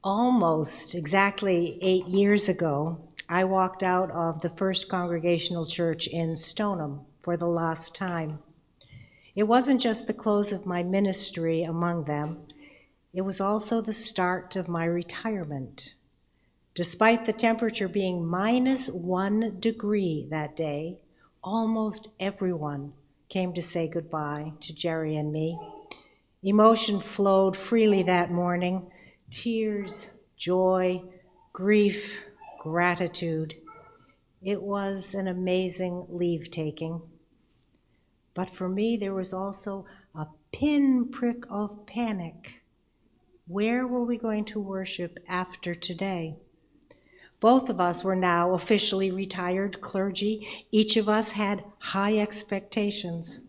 Almost exactly 8 years ago, I walked out of the First Congregational Church in Stoneham for the last time. It wasn't just the close of my ministry among them, it was also the start of my retirement. Despite the temperature being -1 degree that day, almost everyone came to say goodbye to Jerry and me. Emotion flowed freely that morning. Tears, joy, grief, gratitude. It was an amazing leave-taking. But for me, there was also a pinprick of panic. Where were we going to worship after today? Both of us were now officially retired clergy. Each of us had high expectations.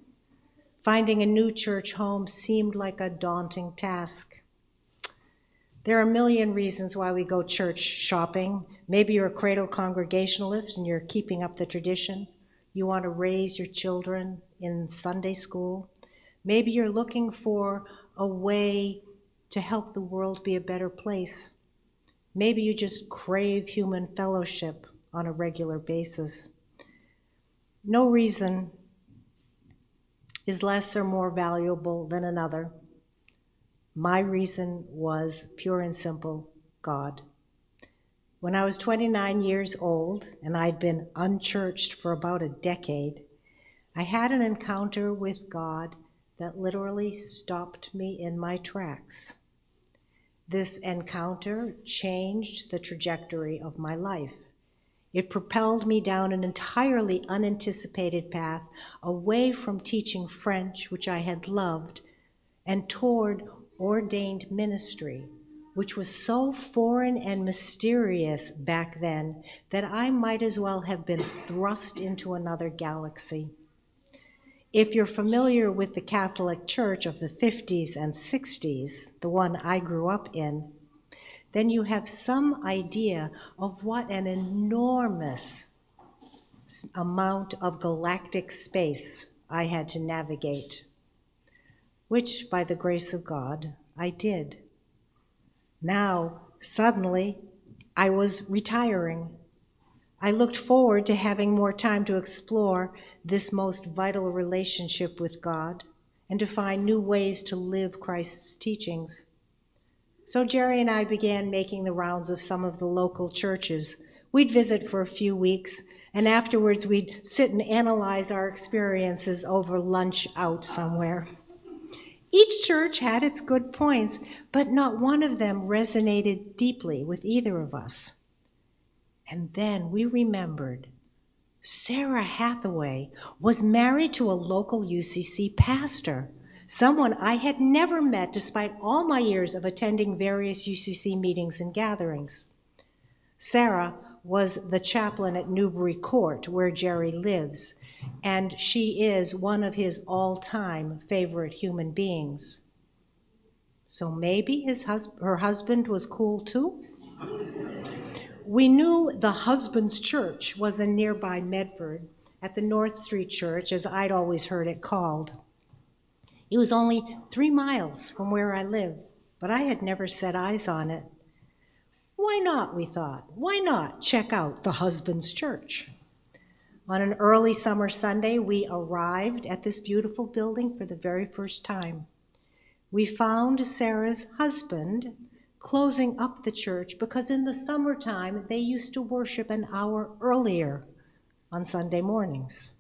Finding a new church home seemed like a daunting task. There are a million reasons why we go church shopping. Maybe you're a cradle congregationalist and you're keeping up the tradition. You want to raise your children in Sunday school. Maybe you're looking for a way to help the world be a better place. Maybe you just crave human fellowship on a regular basis. No reason is less or more valuable than another. My reason was pure and simple, God. When I was 29 years old and I'd been unchurched for about a decade, I had an encounter with God that literally stopped me in my tracks. This encounter changed the trajectory of my life. It propelled me down an entirely unanticipated path away from teaching French, which I had loved, and toward ordained ministry, which was so foreign and mysterious back then that I might as well have been thrust into another galaxy. If you're familiar with the Catholic Church of the 50s and 60s, the one I grew up in, then you have some idea of what an enormous amount of galactic space I had to navigate, which, by the grace of God, I did. Now, suddenly, I was retiring. I looked forward to having more time to explore this most vital relationship with God and to find new ways to live Christ's teachings. So Jerry and I began making the rounds of some of the local churches. We'd visit for a few weeks, and afterwards we'd sit and analyze our experiences over lunch out somewhere. Each church had its good points, but not one of them resonated deeply with either of us. And then we remembered Sarah Hathaway was married to a local UCC pastor, someone I had never met despite all my years of attending various UCC meetings and gatherings. Sarah was the chaplain at Newbury Court, where Jerry lives, and she is one of his all-time favorite human beings. So maybe her husband was cool too? We knew the husband's church was in nearby Medford, at the North Street Church, as I'd always heard it called. It was only 3 miles from where I live, but I had never set eyes on it. Why not, we thought, why not check out the husband's church? On an early summer Sunday, we arrived at this beautiful building for the very first time. We found Sarah's husband closing up the church because in the summertime, they used to worship an hour earlier on Sunday mornings.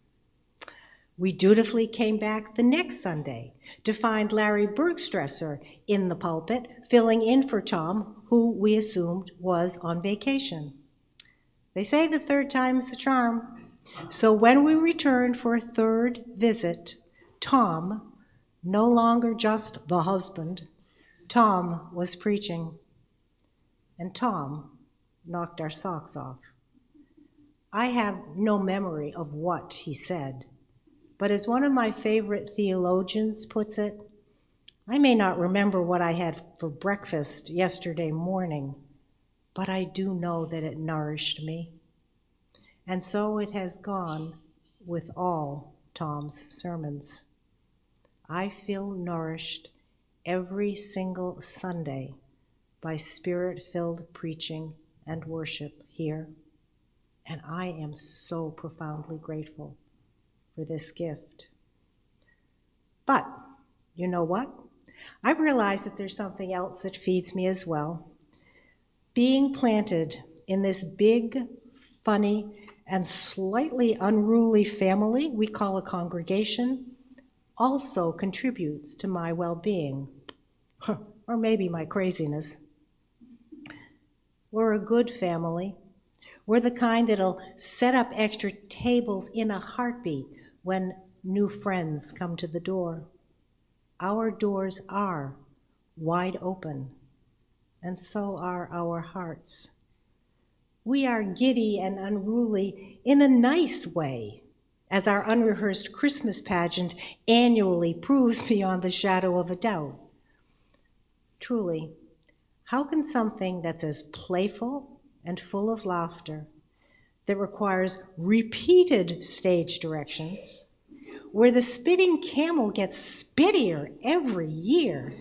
We dutifully came back the next Sunday to find Larry Bergstresser in the pulpit, filling in for Tom, who we assumed was on vacation. They say the third time's the charm. So when we returned for a third visit, Tom, no longer just the husband, Tom was preaching. And Tom knocked our socks off. I have no memory of what he said, but as one of my favorite theologians puts it, I may not remember what I had for breakfast yesterday morning, but I do know that it nourished me. And so it has gone with all Tom's sermons. I feel nourished every single Sunday by Spirit-filled preaching and worship here. And I am so profoundly grateful for this gift. But you know what? I've realized that there's something else that feeds me as well. Being planted in this big, funny, and slightly unruly family we call a congregation also contributes to my well-being, or maybe my craziness. We're a good family. We're the kind that'll set up extra tables in a heartbeat when new friends come to the door. Our doors are wide open, and so are our hearts. We are giddy and unruly in a nice way, as our unrehearsed Christmas pageant annually proves beyond the shadow of a doubt. Truly, how can something that's as playful and full of laughter, that requires repeated stage directions, where the spitting camel gets spittier every year,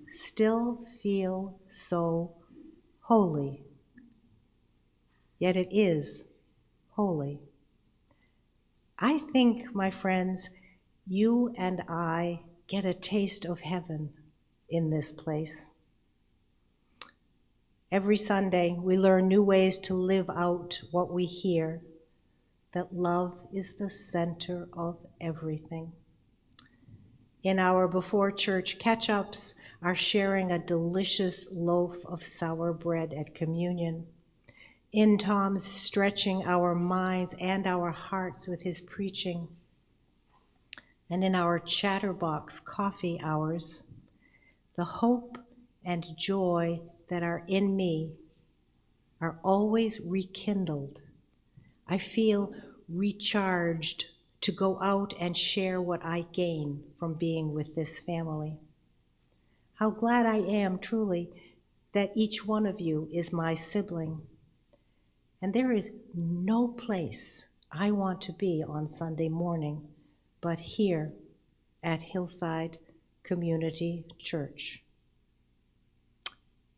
still feel so holy? Yet it is holy. I think, my friends, you and I get a taste of heaven in this place. Every Sunday, we learn new ways to live out what we hear, that love is the center of everything. In our before church catch-ups, our sharing a delicious loaf of sour bread at communion, in Tom's stretching our minds and our hearts with his preaching, and in our chatterbox coffee hours, the hope and joy that are in me are always rekindled. I feel recharged to go out and share what I gain from being with this family. How glad I am, truly, that each one of you is my sibling. And there is no place I want to be on Sunday morning but here at Hillside Community Church.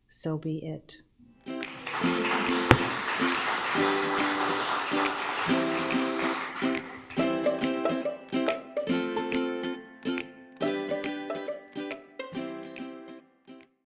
So be it.